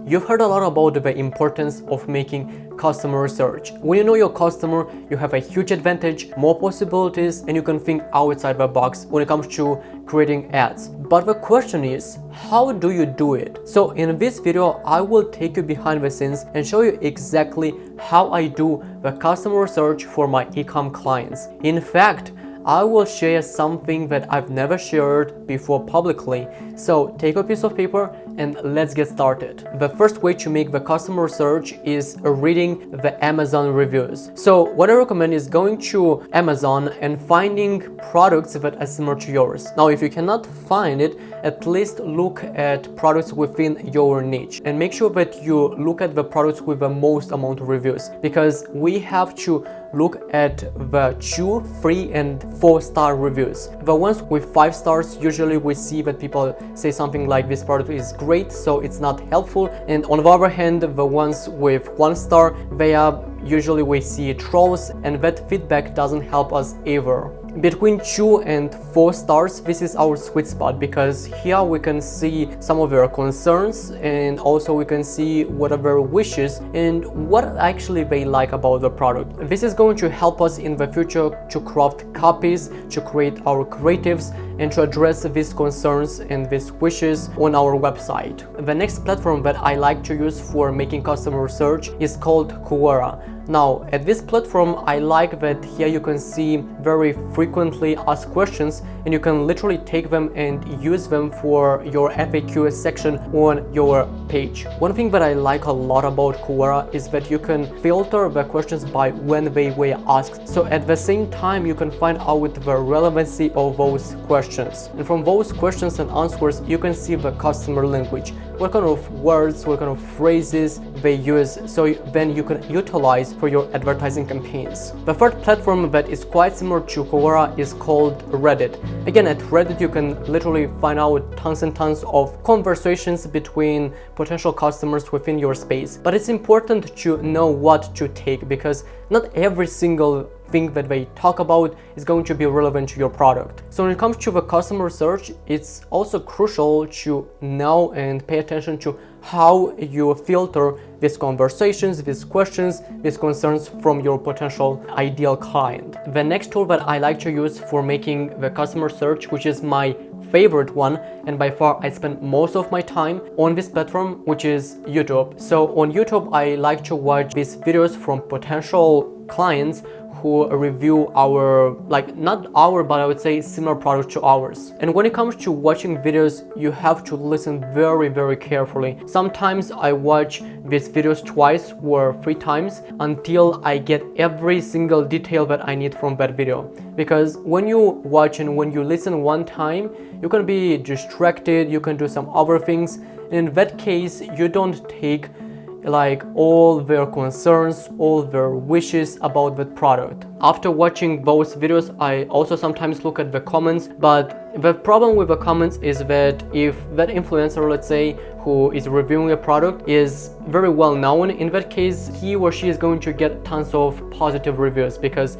You've heard a lot about the importance of making customer research. When you know your customer, you have a huge advantage, more possibilities, and you can think outside the box when it comes to creating ads. But the question is, how do you do it? So in this video, I will take you behind the scenes and show you exactly how I do the customer research for my e-com clients. In fact, I will share something that I've never shared before publicly. So take a piece of paper and let's get started. The first way to make the customer research is reading the Amazon reviews. So what I recommend is going to Amazon and finding products that are similar to yours. Now, if you cannot find it, at least look at products within your niche and make sure that you look at the products with the most amount of reviews, because we have to look at the 2, 3, and 4-star reviews. The ones with 5 stars, usually we see that people say something like this product is great, so it's not helpful. And on the other hand, the ones with 1 star, they are usually we see trolls, and that feedback doesn't help us either. Between 2 and 4 stars, this is our sweet spot, because here we can see some of their concerns and also we can see what are their wishes and what actually they like about the product. This is going to help us in the future to craft copies, to create our creatives, and to address these concerns and these wishes on our website. The next platform that I like to use for making customer research is called Quora. Now, at this platform, I like that here you can see very frequently asked questions, and you can literally take them and use them for your FAQ section on your page. One thing that I like a lot about Quora is that you can filter the questions by when they were asked. So at the same time, you can find out the relevancy of those questions. And from those questions and answers, you can see the customer language, what kind of words, what kind of phrases they use, so then you can utilize for your advertising campaigns. The third platform that is quite similar to Quora is called Reddit. Again, at Reddit you can literally find out tons and tons of conversations between potential customers within your space. But it's important to know what to take, because not every single thing that they talk about is going to be relevant to your product. So when it comes to the customer research, it's also crucial to know and pay attention to how you filter these conversations, these questions, these concerns from your potential ideal client. The next tool that I like to use for making the customer search, which is my favorite one, and by far I spend most of my time on this platform, which is YouTube. So on YouTube, I like to watch these videos from potential clients who review our, not our, but I would say similar products to ours. And when it comes to watching videos, you have to listen very, very carefully. Sometimes I watch these videos twice or 3 times until I get every single detail that I need from that video. Because when you watch and when you listen one time, you can be distracted, you can do some other things. And in that case, you don't take all their concerns, all their wishes about the product. After watching those videos, I also sometimes look at the comments, but the problem with the comments is that if that influencer, let's say, who is reviewing a product is very well known, in that case, he or she is going to get tons of positive reviews, because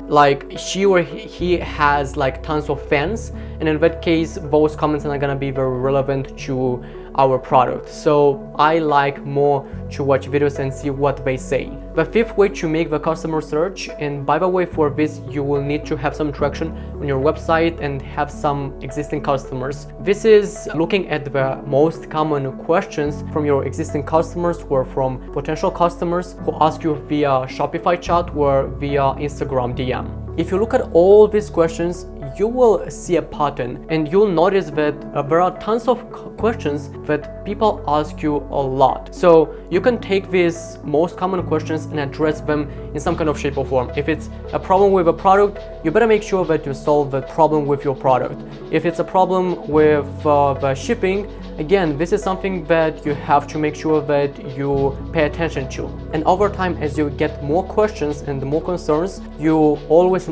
she or he has tons of fans, and in that case, those comments are not gonna be very relevant to our product. So I like more to watch videos and see what they say. The fifth way to make the customer search, and by the way, for this you will need to have some traction on your website and have some existing customers. This is looking at the most common questions from your existing customers or from potential customers who ask you via Shopify chat or via Instagram DM. If you look at all these questions, you will see a pattern, and you'll notice that there are tons of questions that people ask you a lot. So you can take these most common questions and address them in some kind of shape or form. If it's a problem with a product, you better make sure that you solve the problem with your product. If it's a problem with the shipping, again, this is something that you have to make sure that you pay attention to. And over time, as you get more questions and more concerns, you always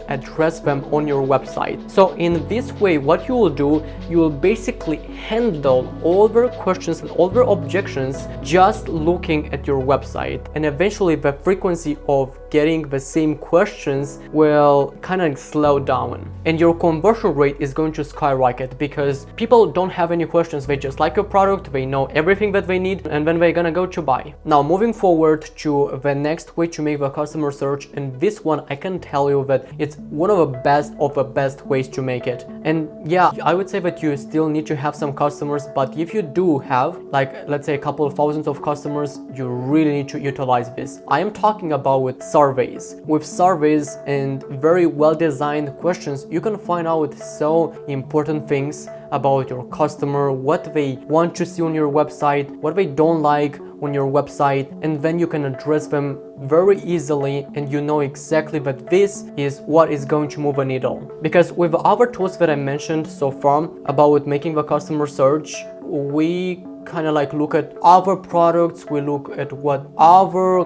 address them on your website. So in this way, what you will do, you will basically handle all their questions and all their objections just looking at your website. And eventually the frequency of getting the same questions will kind of slow down, and your conversion rate is going to skyrocket because people don't have any questions they just like your product, they know everything that they need, and then they're gonna go to buy. Now moving forward to the next way to make the customer search, and this one I can tell you that it's one of the best ways to make it. And yeah, I would say that you still need to have some customers, but if you do have, like, let's say a couple of thousands of customers, you really need to utilize this. I am talking about with surveys. With surveys and very well designed questions, you can find out so important things about your customer, what they want to see on your website, what they don't like on your website, and then you can address them very easily, and you know exactly that this is what is going to move a needle. Because with the other tools that I mentioned so far about making the customer search, we kind of like look at other products, we look at what other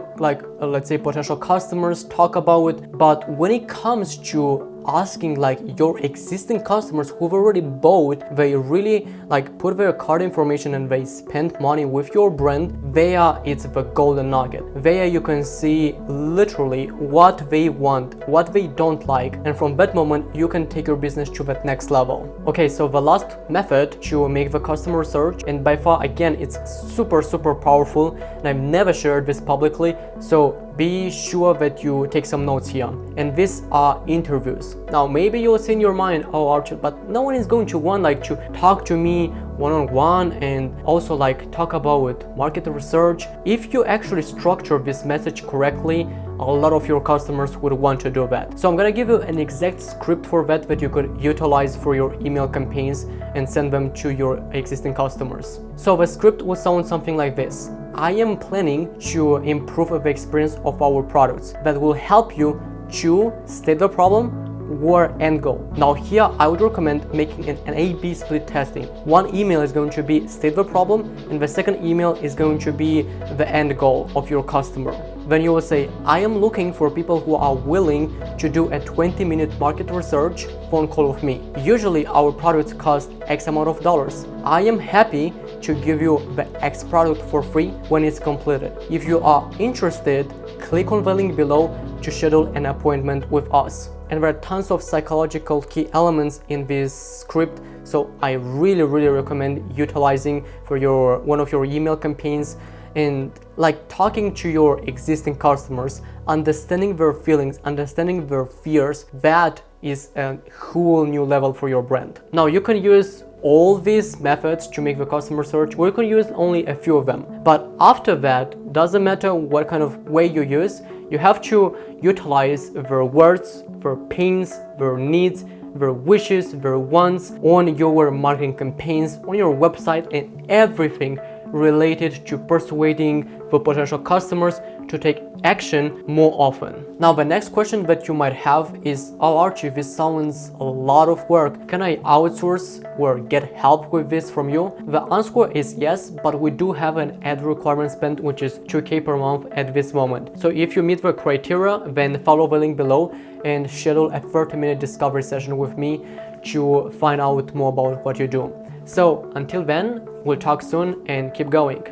let's say potential customers talk about it. But when it comes to asking like your existing customers who've already bought, they really like put their card information and they spend money with your brand, there it's the golden nugget. There you can see literally what they want, what they don't like, and from that moment you can take your business to that next level. Okay, so the last method to make the customer search, and by far again it's super powerful, and I've never shared this publicly, so be sure that you take some notes here. And these are interviews. Now maybe you'll say in your mind, oh Archie, but no one is going to want like to talk to me one-on-one and also like talk about market research. If you actually structure this message correctly, a lot of your customers would want to do that. So I'm gonna give you an exact script for that you could utilize for your email campaigns and send them to your existing customers. So the script will sound something like this. I am planning to improve the experience of our products that will help you to state the problem or end goal. Now here I would recommend making an A/B split testing. One email is going to be state the problem, and the second email is going to be the end goal of your customer. Then you will say, I am looking for people who are willing to do a 20-minute market research phone call with me. Usually our products cost X amount of dollars. I am happy to give you the X product for free when it's completed. If you are interested, click on the link below to schedule an appointment with us. And there are tons of psychological key elements in this script, so I really recommend utilizing for one of your email campaigns, and like talking to your existing customers, understanding their feelings, understanding their fears. That is a whole new level for your brand. Now you can use all these methods to make the customer search, or you can use only a few of them. But after that, doesn't matter what kind of way you use, you have to utilize their words, their pains, their needs, their wishes, their wants on your marketing campaigns, on your website, and everything related to persuading the potential customers to take action more often. Now the next question that you might have is, oh Archie, this sounds a lot of work. Can I outsource or get help with this from you? The answer is yes, but we do have an ad requirement spend which is $2,000 per month at this moment. So if you meet the criteria, then follow the link below and schedule a 30-minute discovery session with me to find out more about what you do. So until then, we'll talk soon and keep going.